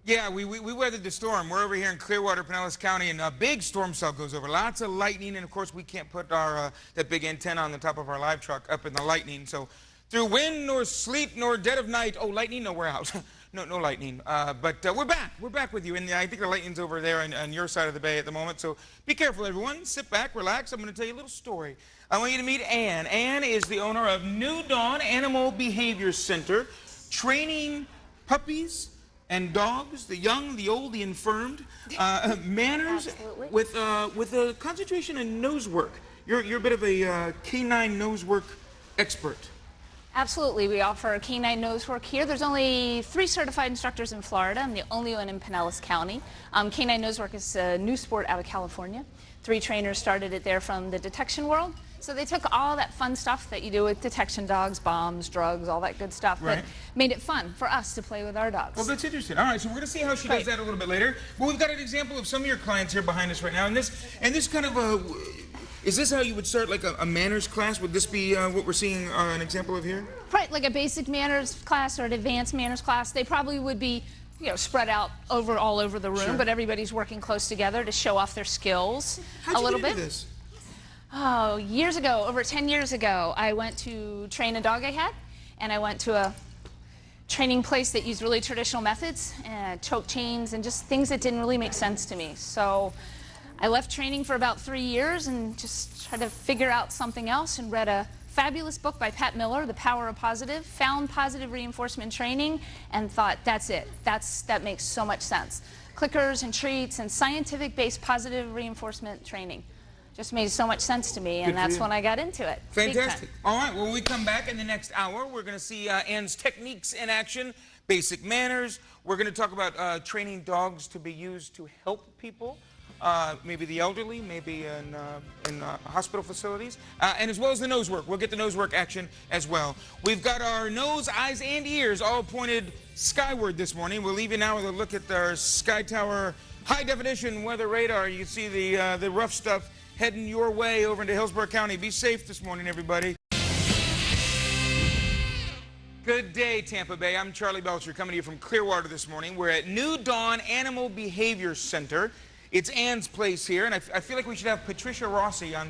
Yeah, we weathered the storm. We're over here in Clearwater, Pinellas County, and a big storm cell goes over. Lots of lightning, and of course we can't put our that big antenna on the top of our live truck up in the lightning. So through wind nor sleet nor dead of night, oh lightning, no, we're out. No lightning. But we're back. We're back with you, and I think the lightning's over there on your side of the bay at the moment. So be careful, everyone. Sit back, relax. I'm going to tell you a little story. I want you to meet Ann. Ann is the owner of New Dawn Animal Behavior Center, training puppies and dogs, the young, the old, the infirmed, manners with a concentration in nose work. You're a bit of a canine nose work expert. Absolutely. We offer canine nose work here. There's only 3 certified instructors in Florida. I'm the only one in Pinellas County. Canine nose work is a new sport out of California. 3 trainers started it there from the detection world. So they took all that fun stuff that you do with detection dogs, bombs, drugs, all that good stuff, but made it fun for us to play with our dogs. Well, that's interesting. All right, so we're going to see how she does that a little bit later. Well, we've got an example of some of your clients here behind us right now, and this kind of is this how you would start like a manners class? Would this be what we're seeing an example of here? Right, like a basic manners class or an advanced manners class. They probably would be, you know, spread out all over the room, but everybody's working close together to show off their skills a little bit. Do this? Oh, years ago, over 10 years ago, I went to train a dog I had, and I went to a training place that used really traditional methods, choke chains, and just things that didn't really make sense to me. So I left training for about 3 years and just tried to figure out something else, and read a fabulous book by Pat Miller, The Power of Positive, found positive reinforcement training, and thought, that's it. That makes so much sense. Clickers and treats and scientific-based positive reinforcement training just made so much sense to me, and that's when I got into it. Fantastic. All right, well, when we come back in the next hour, we're going to see Ann's techniques in action, basic manners. We're going to talk about training dogs to be used to help people, maybe the elderly, maybe in hospital facilities, and as well as the nose work. We'll get the nose work action as well. We've got our nose, eyes, and ears all pointed skyward this morning. We'll leave you now with a look at our Sky Tower high-definition weather radar. You can see the rough stuff heading your way over into Hillsborough County. Be safe this morning, everybody. Good day, Tampa Bay. I'm Charlie Belcher, coming to you from Clearwater this morning. We're at New Dawn Animal Behavior Center. It's Ann's place here, and I feel like we should have Patricia Rossi on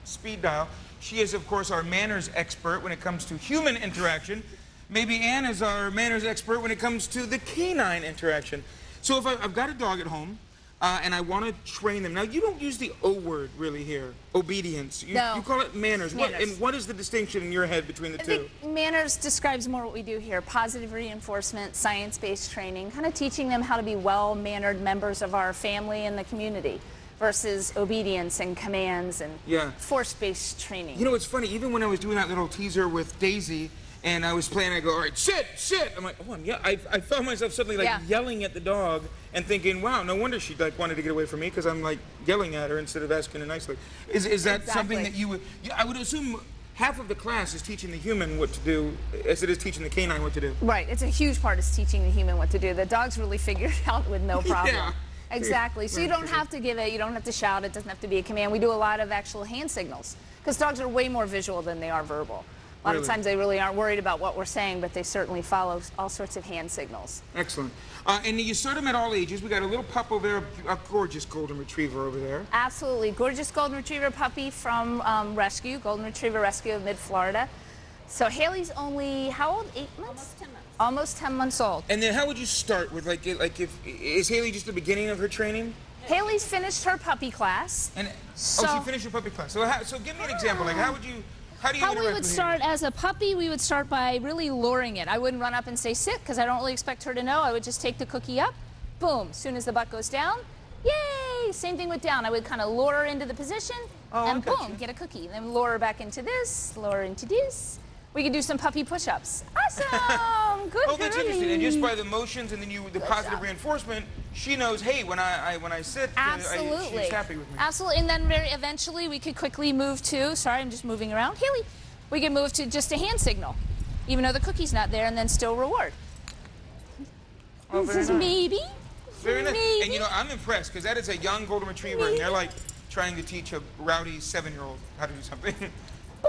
speed dial. She is, of course, our manners expert when it comes to human interaction. Maybe Ann is our manners expert when it comes to the canine interaction. So if I've got a dog at home, and I want to train them. Now, you don't use the O word really here, obedience. You call it manners. And what is the distinction in your head between the two? I think manners describes more what we do here. Positive reinforcement, science-based training, kind of teaching them how to be well-mannered members of our family and the community, versus obedience and commands and force-based training. You know, it's funny, even when I was doing that little teaser with Daisy, and I was playing, I go, all right, sit, sit. I'm like, oh, I found myself suddenly like yelling at the dog and thinking, wow, no wonder she like wanted to get away from me, because I'm like yelling at her instead of asking her nicely. Is that something that you would, I would assume half of the class is teaching the human what to do as it is teaching the canine what to do. Right, it's a huge part is teaching the human what to do. The dogs really figure it out with no problem. Exactly, so you don't have to give it, you don't have to shout, it doesn't have to be a command. We do a lot of actual hand signals, because dogs are way more visual than they are verbal. A lot of times they really aren't worried about what we're saying, but they certainly follow all sorts of hand signals. Excellent. And you start them at all ages. We got a little pup over there, a gorgeous golden retriever over there. Absolutely. Gorgeous golden retriever puppy from Rescue, Golden Retriever Rescue of Mid-Florida. So Haley's only, how old? 8 months? Almost 10 months. Almost 10 months old. And then how would you start with, is Haley just the beginning of her training? Haley's finished her puppy class. And she finished her puppy class. So give me an example. Like, how we would start as a puppy, we would start by really luring it. I wouldn't run up and say sit, because I don't really expect her to know. I would just take the cookie up, boom. As soon as the butt goes down, yay! Same thing with down. I would kind of lure her into the position, and boom, get a cookie. Then lure her back into this, lure her into this. We could do some puppy push-ups. Awesome! Good. Oh, that's interesting. And just by the motions and then the positive reinforcement, she knows, hey, when I sit, she's happy with me. Absolutely. And then eventually we could quickly move to, sorry, I'm just moving around. Haley, we can move to just a hand signal, even though the cookie's not there, and then still reward. Oh, this is maybe. Very nice. And you know, I'm impressed, because that is a young golden retriever, and they're like trying to teach a rowdy 7-year-old how to do something.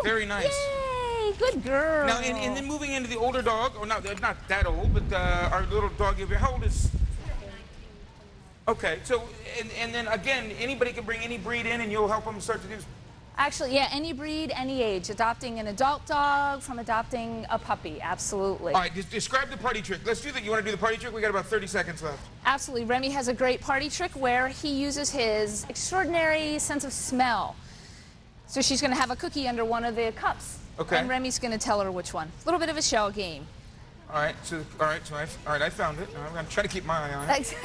Very nice. Yay, good girl. Now, and then moving into the older dog, or not that old, but our little dog over here, how old is Okay, so, and then again, anybody can bring any breed in and you'll help them start to do... Actually, yeah, any breed, any age. Adopting an adult dog from adopting a puppy, absolutely. All right, describe the party trick. Let's do that. You want to do the party trick? We got about 30 seconds left. Absolutely. Remy has a great party trick where he uses his extraordinary sense of smell. So she's going to have a cookie under one of the cups. Okay. And Remy's going to tell her which one. A little bit of a shell game. All right, I found it. I'm going to try to keep my eye on it.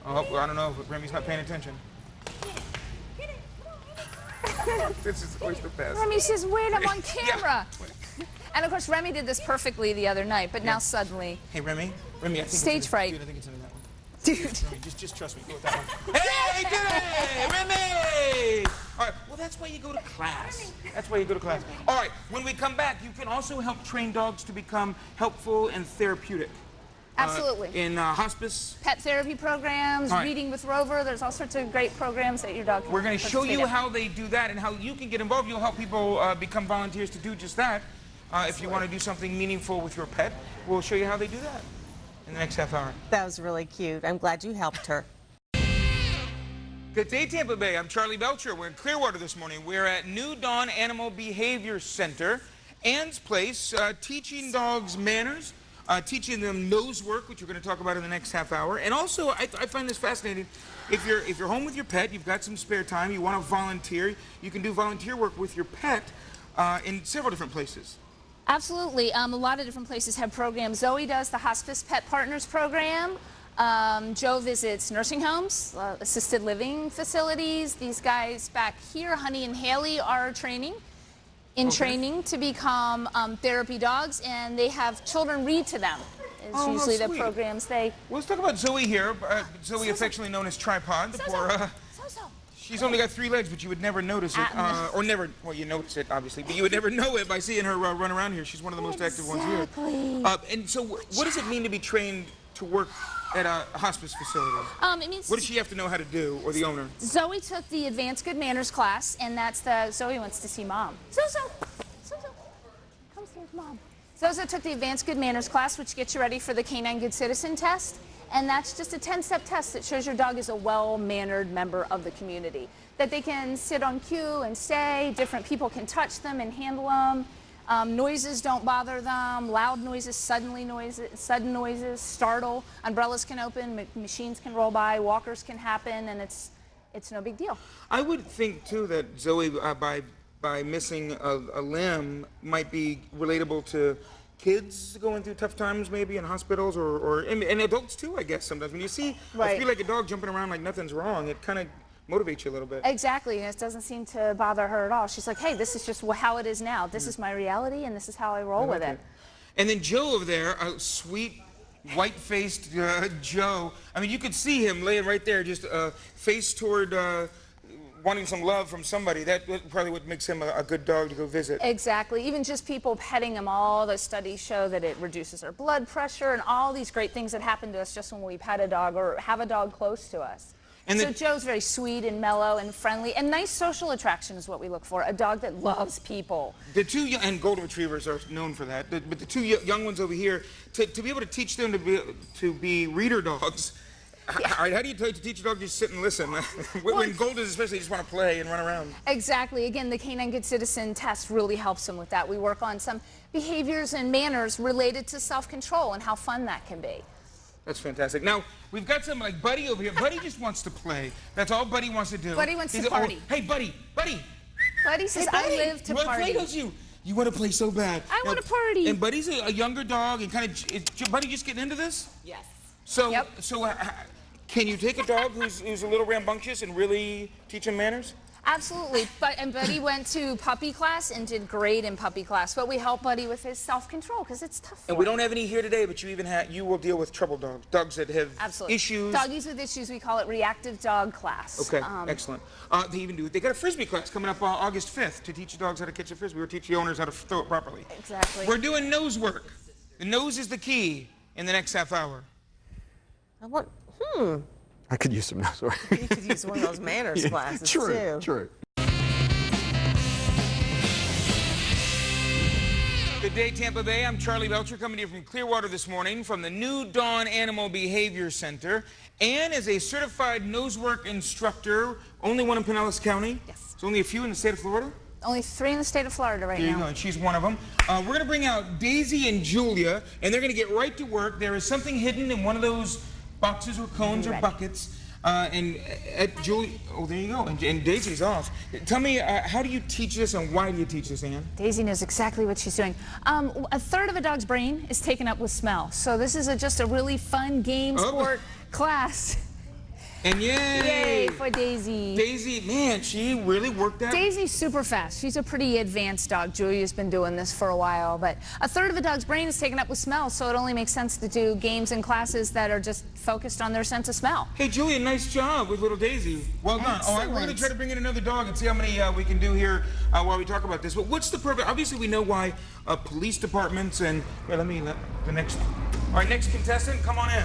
Oh, well, I don't know if Remy's not paying attention. This is always the best. Remy says, wait, I'm on camera. Yeah. And of course, Remy did this perfectly the other night, but now suddenly... Hey, Remy, I think stage fright. Dude, I think it's under that one. Dude. Remy, just trust me. Go with that one. Hey, did it! Remy! All right, well, that's why you go to class. That's why you go to class. All right, when we come back, you can also help train dogs to become helpful and therapeutic. Absolutely. In hospice. Pet therapy programs, right. Reading with Rover. There's all sorts of great programs that your dog can We're going to show you in. how they do that and how you can get involved. You'll help people become volunteers to do just that. If you want to do something meaningful with your pet, we'll show you how they do that in the next half hour. That was really cute. I'm glad you helped her. Good day, Tampa Bay. I'm Charlie Belcher. We're in Clearwater this morning. We're at New Dawn Animal Behavior Center, Ann's Place, teaching dogs manners, teaching them nose work, which we're going to talk about in the next half hour. And also, I find this fascinating. If you're home with your pet, you've got some spare time, you want to volunteer, you can do volunteer work with your pet in several different places. Absolutely. A lot of different places have programs. Zoe does the Hospice Pet Partners program. Joe visits nursing homes, assisted living facilities. These guys back here, Honey and Haley, are training to become therapy dogs, and they have children read to them. It's usually the programs they... Well, let's talk about Zoe here. Zoe, affectionately known as Tripod. She's only got 3 legs, but you would never notice it. Or never, well, you notice it, obviously, but you would never know it by seeing her run around here. She's one of the most active ones here. And so what does it mean to be trained to work at a hospice facility? It means what does she have to know how to do, or the owner? Zoe took the Advanced Good Manners class, and that's the... Zoe wants to see Mom. Zozo! Come see Mom. Zozo took the Advanced Good Manners class, which gets you ready for the Canine Good Citizen test. And that's just a 10-step test that shows your dog is a well-mannered member of the community. That they can sit on cue and stay, different people can touch them and handle them. Noises don't bother them, loud noises, sudden noises, startle. Umbrellas can open, machines can roll by, walkers can happen, and it's no big deal. I would think, too, that Zoe, by missing a limb, might be relatable to kids going through tough times, maybe in hospitals, and adults too, I guess, sometimes. When you see, I feel like a dog jumping around like nothing's wrong, it kind of motivates you a little bit. Exactly, and it doesn't seem to bother her at all. She's like, hey, this is just how it is now. This is my reality, and this is how I roll with it. And then Joe over there, a sweet, white-faced Joe. I mean, you could see him laying right there, just face toward wanting some love from somebody. That probably what makes him a good dog to go visit. Exactly. Even just people petting him, all the studies show that it reduces our blood pressure and all these great things that happen to us just when we pet a dog or have a dog close to us. And so Joe's very sweet and mellow and friendly, and nice social attraction is what we look for. A dog that loves people. The two and golden retrievers are known for that. But the 2 young ones over here, to be able to teach them to be reader dogs. Yeah. All right, how do you teach a dog to just sit and listen? When Goldens especially just want to play and run around. Exactly. Again, the Canine Good Citizen test really helps them with that. We work on some behaviors and manners related to self-control and how fun that can be. That's fantastic. Now, we've got some like Buddy over here. Buddy just wants to play. That's all Buddy wants to do. Buddy wants to party. Hey, Buddy. Buddy says, I live to party. You want to play, don't you? You want to play so bad. I want to party. And Buddy's a younger dog, and is Buddy just getting into this? Yes. So, can you take a dog who's a little rambunctious and really teach him manners? Absolutely. Buddy went to puppy class and did great in puppy class. But we help Buddy with his self-control because it's tough. And we don't have any here today, but you will deal with trouble dogs, dogs that have issues. Doggies with issues. We call it reactive dog class. Okay, excellent. They got a frisbee class coming up August 5th to teach the dogs how to catch a frisbee or teach the owners how to throw it properly. Exactly. We're doing nose work. The nose is the key in the next half hour. I could use some nose work. You could use one of those manners classes, too. True. Good day, Tampa Bay. I'm Charlie Belcher coming to you from Clearwater this morning from the New Dawn Animal Behavior Center. Ann is a certified nosework instructor, only one in Pinellas County. Yes. There's only a few in the state of Florida. Only 3 in the state of Florida right There you now. go, and she's one of them. We're going to bring out Daisy and Julia, and they're going to get right to work. There is something hidden in one of those boxes or cones or buckets. And at Julia, oh, there you go, and Daisy's off. Tell me, how do you teach this, and why do you teach this, Ann? Daisy knows exactly what she's doing. A third of a dog's brain is taken up with smell. So this is just a really fun game sport class. And yay! Yay for Daisy. Daisy, man, she really worked that. Daisy's super fast. She's a pretty advanced dog. Julia's been doing this for a while, but a third of a dog's brain is taken up with smell, so it only makes sense to do games and classes that are just focused on their sense of smell. Hey, Julia, nice job with little Daisy. Well done. All right, we're going to try to bring in another dog and see how many we can do here while we talk about this. But what's the purpose? Obviously, we know why police departments and... Here, let the next... All right, next contestant, come on in.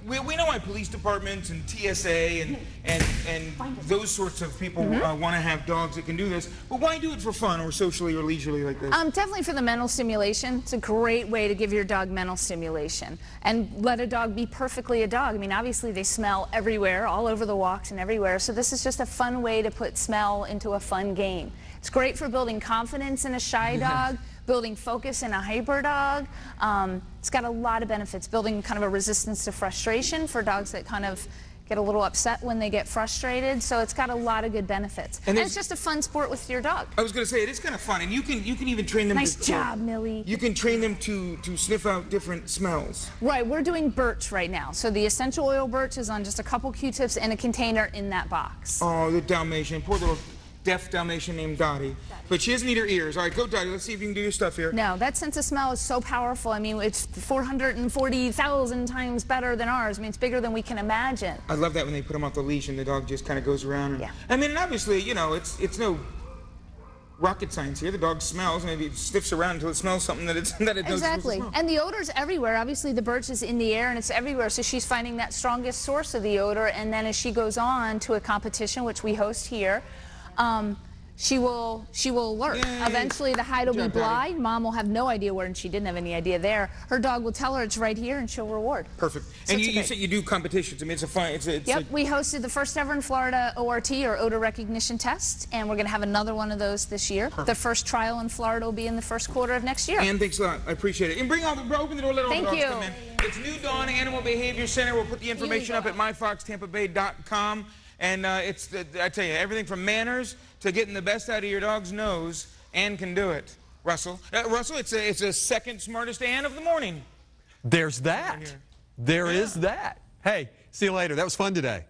We know why police departments and TSA and those sorts of people want to have dogs that can do this, but why do it for fun or socially or leisurely like this? Definitely for the mental stimulation. It's a great way to give your dog mental stimulation and let a dog be perfectly a dog. I mean, obviously they smell everywhere, all over the walks and everywhere, so this is just a fun way to put smell into a fun game. It's great for building confidence in a shy dog, building focus in a hyper dog. It's got a lot of benefits, building kind of a resistance to frustration for dogs that kind of get a little upset when they get frustrated. So it's got a lot of good benefits. And it's just a fun sport with your dog. I was going to say, it is kind of fun, and you can even train them Nice job, Millie. You can train them to sniff out different smells. Right, we're doing birch right now. So the essential oil birch is on just a couple Q-tips and a container in that box. Oh, the Dalmatian, poor little deaf Dalmatian named Dottie. But she doesn't need her ears. All right, go Dottie, let's see if you can do your stuff here. No, that sense of smell is so powerful. I mean, it's 440,000 times better than ours. I mean, it's bigger than we can imagine. I love that when they put them off the leash and the dog just kind of goes around. And, yeah. I mean, and obviously, you know, it's no rocket science here. The dog smells, and it sniffs around until it smells something that it knows. Exactly. And the odor's everywhere. Obviously, the birch is in the air, and it's everywhere. So she's finding that strongest source of the odor, and then as she goes on to a competition, which we host here, she will alert. Yay. Eventually, the hide will be Good job, blind. Patty. Mom will have no idea where, and she didn't have any idea there. Her dog will tell her it's right here, and she'll reward. Perfect. So And you said you do competitions. I mean, it's a fun. Yep, we hosted the first ever in Florida ORT, or odor recognition test, and we're going to have another one of those this year. Perfect. The first trial in Florida will be in the first quarter of next year. And thanks a lot. I appreciate it. And open the door, let all the Thank dogs you. come in. It's New Dawn Animal Behavior Center. We'll put the information up at myfoxtampabay.com. And I tell you, everything from manners to getting the best out of your dog's nose, Ann can do it. Russell, it's a second smartest Ann of the morning. There's that. There is that. Hey, see you later. That was fun today.